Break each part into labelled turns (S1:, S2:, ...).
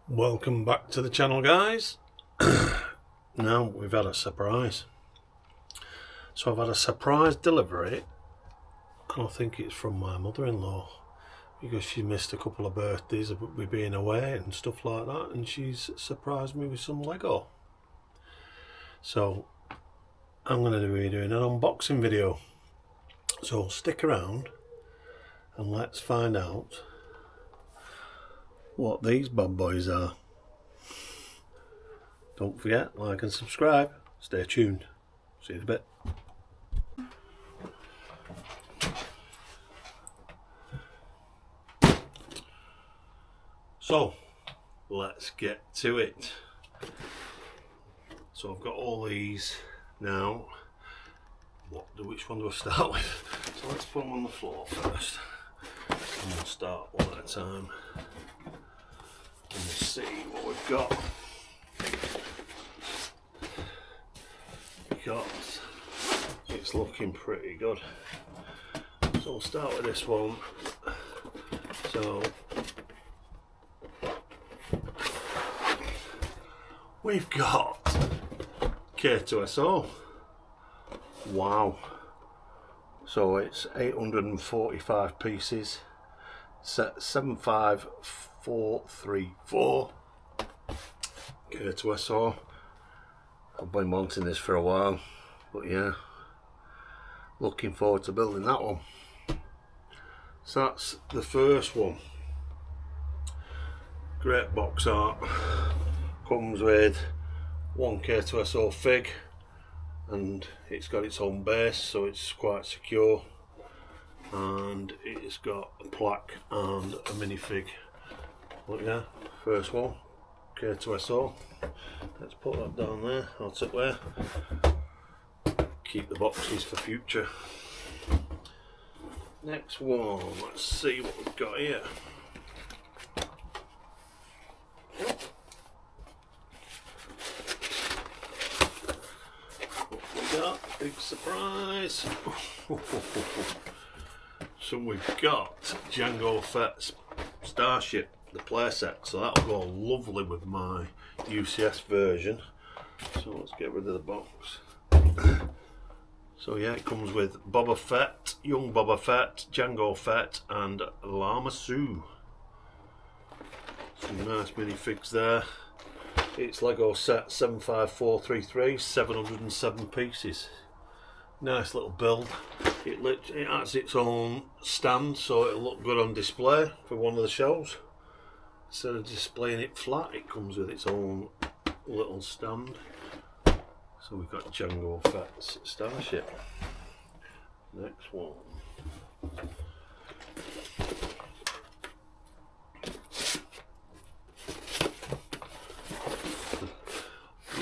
S1: Welcome back to the channel, guys. Now we've had a surprise. So I've had a surprise delivery, and I think it's from my mother-in-law, because she missed a couple of birthdays of me being away and stuff like that, and she's surprised me with some Lego. So I'm going to be doing an unboxing video, so stick around and let's find out what these bad boys are. Don't forget, like and subscribe. Stay tuned. See you in a bit. So let's get to it. So I've got all these now. Which one do I start with? So let's put them on the floor first, and we'll start one at a time and we'll see what we've got. Because it's looking pretty good. So we'll start with this one. So we've got K2SO. Wow. So it's 845 pieces. Set 75434. K2SO. I've been wanting this for a while, but yeah, looking forward to building that one. So that's the first one. Great box art. Comes with one K2SO fig, and it's got its own base, so it's quite secure, and it's got a plaque and a minifig. Look, yeah, first one, K2SO. Let's put that down there, out up there. Keep the boxes for future. Next one, let's see what we've got here. What we got? Big surprise. So we've got Jango Fett's Starship, the playset, so that'll go lovely with my UCS version. So let's get rid of the box. So yeah, it comes with Boba Fett, young Boba Fett, Jango Fett and Llama Sue. Some nice minifigs there. It's Lego set 75433, 707 pieces. Nice little build. It has its own stand, so it'll look good on display for one of the shows. Instead of displaying it flat, it comes with its own little stand. So we've got Jango Fett's Starship. Next one.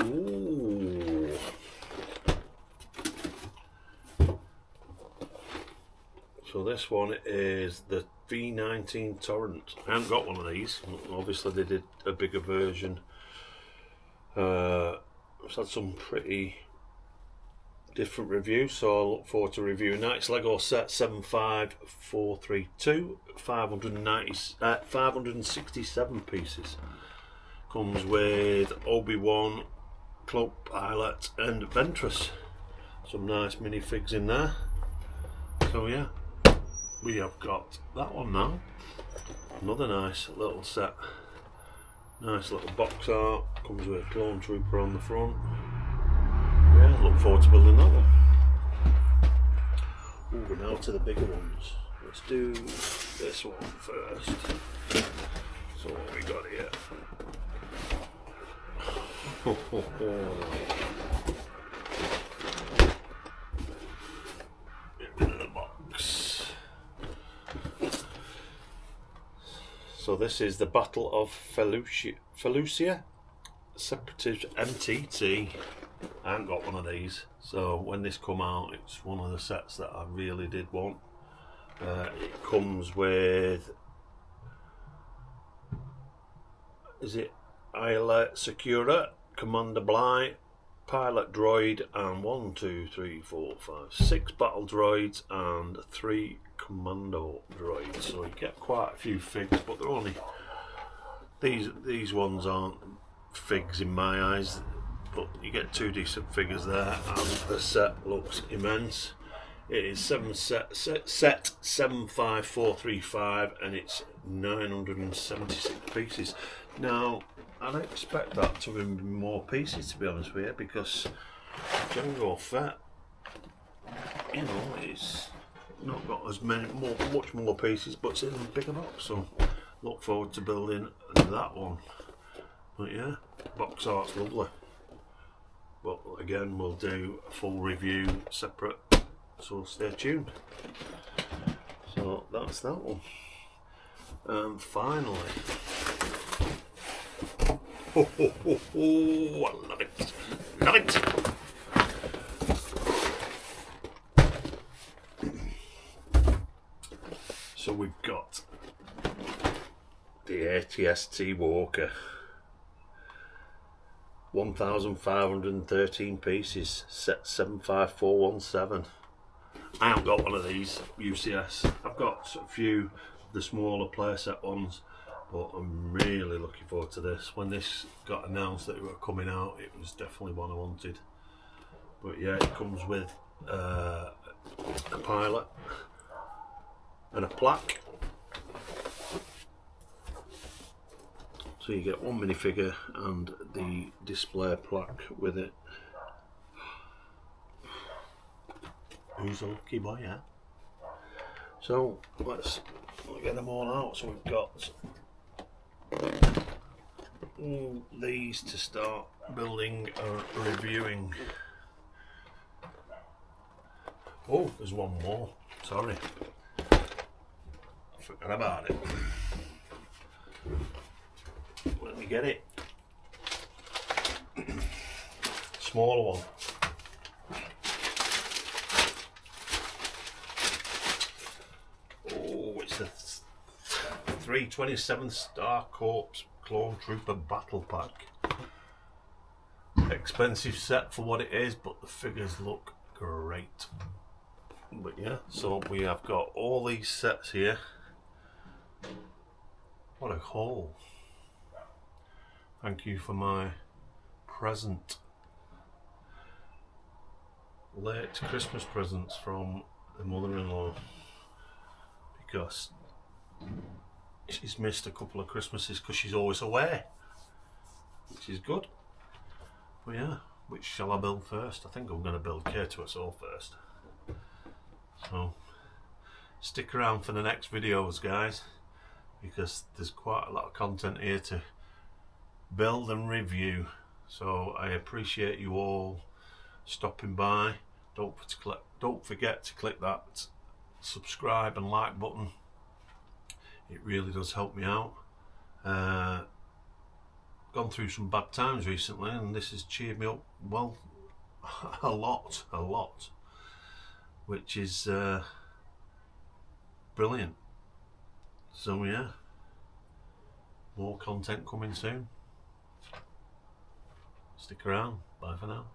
S1: Ooh. So this one is the V19 Torrent. I haven't got one of these. Obviously they did a bigger version. It's had some pretty different reviews, so I look forward to reviewing that. It's Lego set 75432, 567 pieces. Comes with Obi-Wan, Cloak Pilot and Ventress. Some nice minifigs in there. So yeah, we have got that one now. Another nice little set. Nice little box art. Comes with a clone trooper on the front. Yeah, look forward to building that one. Ooh, we're now to the bigger ones. Let's do this one first. So what we got here? Get rid of the box. So this is the Battle of Felucia, Separatist MTT. I haven't got one of these, so when this come out, it's one of the sets that I really did want. It comes with, is it Isla Secura, Commander Bly, Pilot Droid, and 6 battle droids and 3 commando droids. So you get quite a few figs, but they're only These ones aren't figs in my eyes, but you get two decent figures there, and the set looks immense. It is set 75435, and it's 976 pieces. Now, I'd expect that to be more pieces, to be honest with you, because Jango Fett, you know, it's not got as much more pieces, but it's in a bigger box, so look forward to building that one. But yeah, box art's lovely. But again, we'll do a full review separate, so stay tuned. So that's that one. And finally, oh, I love it, love it. So we've got the ATST Walker, 1,513 pieces, set 75417. I haven't got one of these UCS. I've got a few of the smaller playset ones, but I'm really looking forward to this. When this got announced that it were coming out, it was definitely one I wanted. But yeah, it comes with a pilot and a plaque. So you get one minifigure and the display plaque with it. Who's a lucky boy, yeah? So let's get them all out. So we've got these to start building or reviewing. Oh, there's one more. Sorry. Forgot about it. Let me get it. Smaller one. Oh, it's the 327th Star Corps Clone Trooper Battle Pack. Expensive set for what it is, but the figures look great. But yeah, so we have got all these sets here. What a haul. Thank you for my present. Late Christmas presents from the mother-in-law, because she's missed a couple of Christmases because she's always away, which is good. But yeah, which shall I build first? I think I'm going to build K2SO first. So stick around for the next videos, guys, because there's quite a lot of content here to build and review. So I appreciate you all stopping by. Don't forget to click that subscribe and like button. It really does help me out. Gone through some bad times recently, and this has cheered me up, well, a lot, which is brilliant. So yeah, more content coming soon. Stick around. Bye for now.